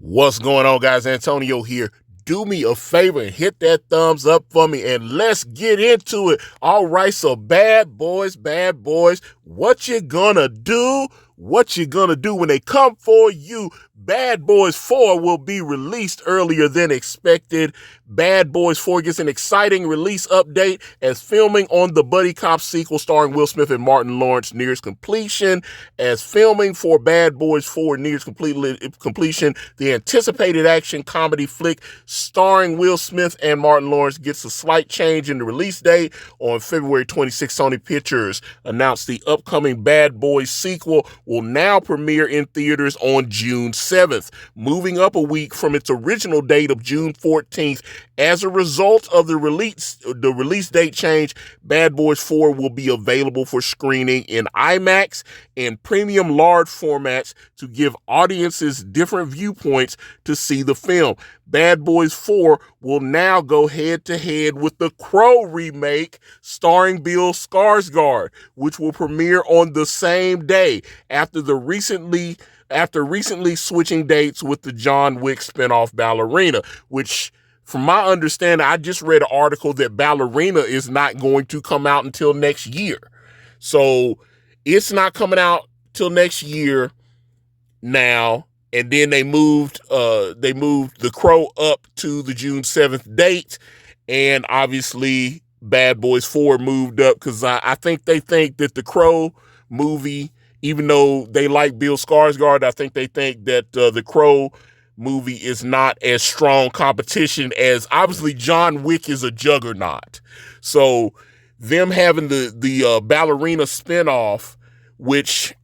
What's going on, guys? Antonio here. Do me a favor and hit that thumbs up for me and let's get into it. All right, so bad boys, what you gonna do? What you gonna do when they come for you? Bad Boys 4 will be released earlier than expected. Bad Boys 4 gets an exciting release update as filming on the buddy cop sequel starring Will Smith and Martin Lawrence nears completion. As filming for Bad Boys 4 nears completion, the anticipated action comedy flick starring Will Smith and Martin Lawrence gets a slight change in the release date. On February 26, Sony Pictures announced the upcoming Bad Boys sequel will now premiere in theaters on June 7th, moving up a week from its original date of June 14th. As a result of the release date change, Bad Boys 4 will be available for screening in IMAX and premium large formats to give audiences different viewpoints to see the film. Bad Boys 4 will now go head-to-head with the Crow remake starring Bill Skarsgård, which will premiere on the same day after recently switching dates with the John Wick spinoff Ballerina, which, from my understanding, I just read an article that Ballerina is not going to come out until next year. So it's not coming out till next year now. And then they moved the Crow up to the June 7th date. And obviously Bad Boys 4 moved up because I think they think that the Crow movie, even though they like Bill Skarsgård, I think they think that the Crow movie is not as strong competition as obviously John Wick is a juggernaut. So them having the Ballerina spinoff, which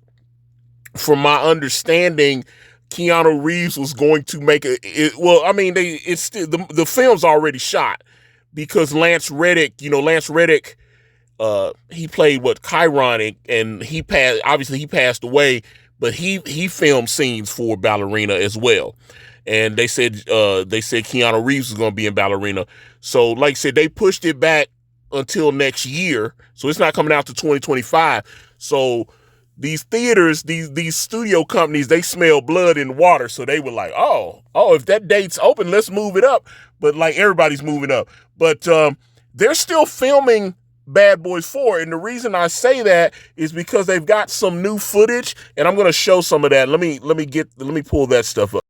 from my understanding, Keanu Reeves was going to make the film's already shot because Lance Reddick, he played Chiron, and he passed away, but he filmed scenes for Ballerina as well. And they said Keanu Reeves was going to be in Ballerina. So like I said, they pushed it back until next year. So it's not coming out to 2025. So these theaters, these studio companies, they smell blood in water. So they were like, oh, if that date's open, let's move it up. But like everybody's moving up. But they're still filming Bad Boys 4. And the reason I say that is because they've got some new footage, and I'm going to show some of that. Let me pull that stuff up.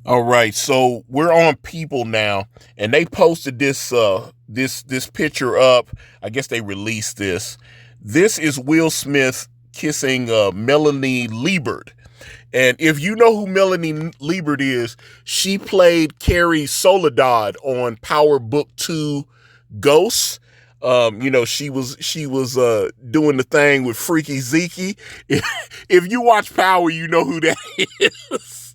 All right, so we're on People now, and they posted this picture up. I guess they released this. This is Will Smith kissing Melanie Liburd. And if you know who Melanie Liburd is, she played Carrie Soledad on Power Book 2 Ghosts. She was doing the thing with Freaky Zeke. If you watch Power, you know who that is.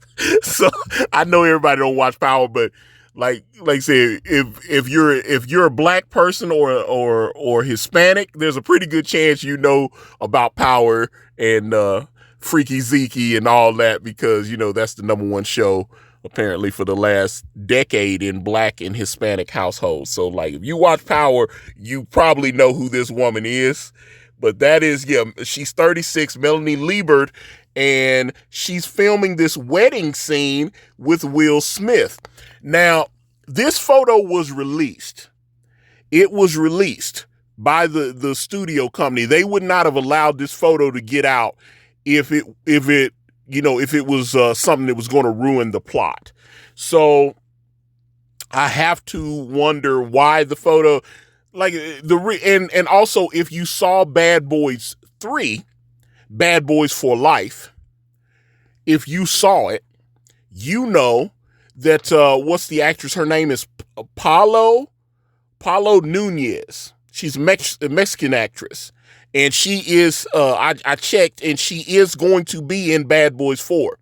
So I know everybody don't watch Power, but like I said, if you're a black person or Hispanic, there's a pretty good chance you know about Power and Freaky Zeke and all that, because that's the #1 show apparently for the last decade in black and Hispanic households. So like if you watch Power, you probably know who this woman is. But that is, she's 36, Melanie Liburd, and she's filming this wedding scene with Will Smith. Now, this photo was released. It was released by the studio company. They would not have allowed this photo to get out if it was something that was going to ruin the plot. So I have to wonder why the photo, and also if you saw Bad Boys 3, Bad Boys for Life, if you saw it, you know that what's the actress? Her name is Paulo Nunez. She's a Mexican actress. And she is, I checked, and she is going to be in Bad Boys 4.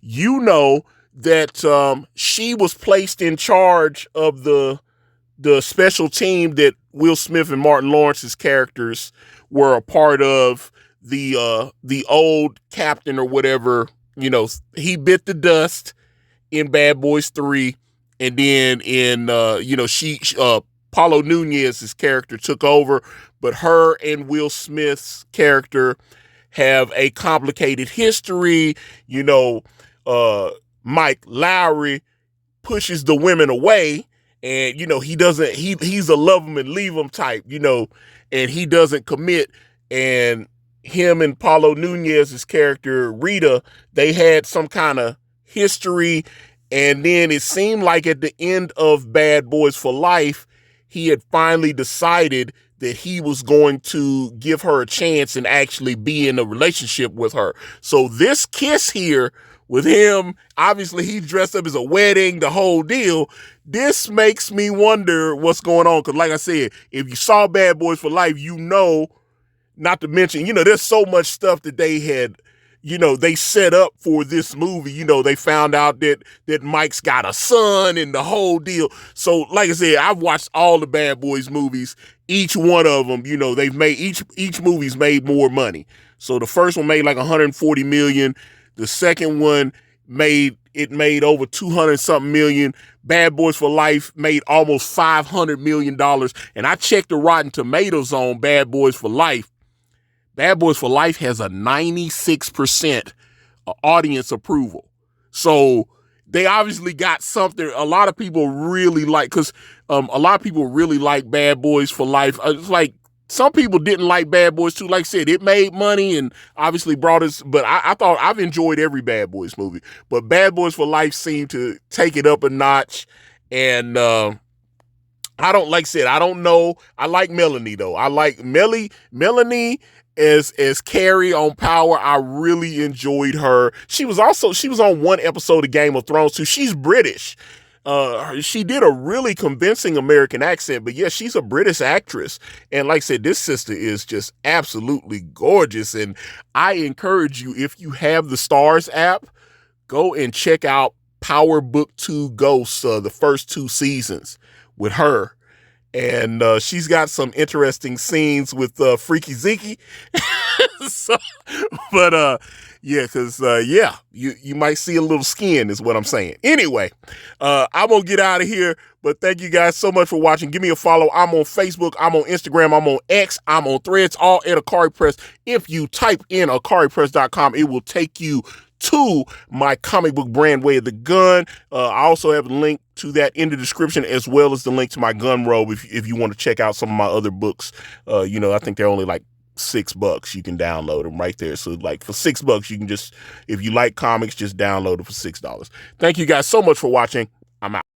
You know that she was placed in charge of the special team that Will Smith and Martin Lawrence's characters were a part of. The old captain or whatever, he bit the dust in Bad Boys 3. And then in, Paulo Nunez's character took over, but her and Will Smith's character have a complicated history. Mike Lowry pushes the women away, and he's a love them and leave them type, and he doesn't commit. And him and Paulo Nunez's character Rita, they had some kind of history, and then it seemed like at the end of Bad Boys for Life, he had finally decided that he was going to give her a chance and actually be in a relationship with her. So this kiss here with him, obviously he's dressed up as a wedding, the whole deal. This makes me wonder what's going on. Because like I said, if you saw Bad Boys for Life, not to mention, there's so much stuff that they had, they set up for this movie. They found out that Mike's got a son and the whole deal. So like I said, I've watched all the Bad Boys movies. Each one of them, they've made, each movie's made more money. So the first one made like 140 million. The second one made over 200 something million. Bad Boys for Life made almost $500 million. And I checked the Rotten Tomatoes on Bad Boys for Life. Bad Boys for Life has a 96% audience approval. So they obviously got something a lot of people really like, because a lot of people really like Bad Boys for Life. It's like some people didn't like Bad Boys 2. Like I said, it made money and obviously brought us, but I thought I've enjoyed every Bad Boys movie. But Bad Boys for Life seemed to take it up a notch. And I don't know. I like Melanie though. I like Melanie as Carrie on Power. I really enjoyed her. She was on one episode of Game of Thrones too. She's British. She did a really convincing American accent, but yeah, she's a British actress. And like I said, this sister is just absolutely gorgeous. And I encourage you, if you have the Stars app, go and check out Power Book 2 Ghosts, the first 2 seasons with her. And she's got some interesting scenes with Freaky Zeke. Yeah, because you might see a little skin is what I'm saying. Anyway, I'm going to get out of here, but thank you guys so much for watching. Give me a follow. I'm on Facebook. I'm on Instagram. I'm on X. I'm on Threads, all at Ikari Press. If you type in IkariPress.com, it will take you to my comic book brand, Way of the Gun. I also have a link to that in the description, as well as the link to my gun robe if you want to check out some of my other books. I think they're only like $6. You can download them right there. So like for $6, you can just, if you like comics, just download them for $6. Thank you guys so much for watching.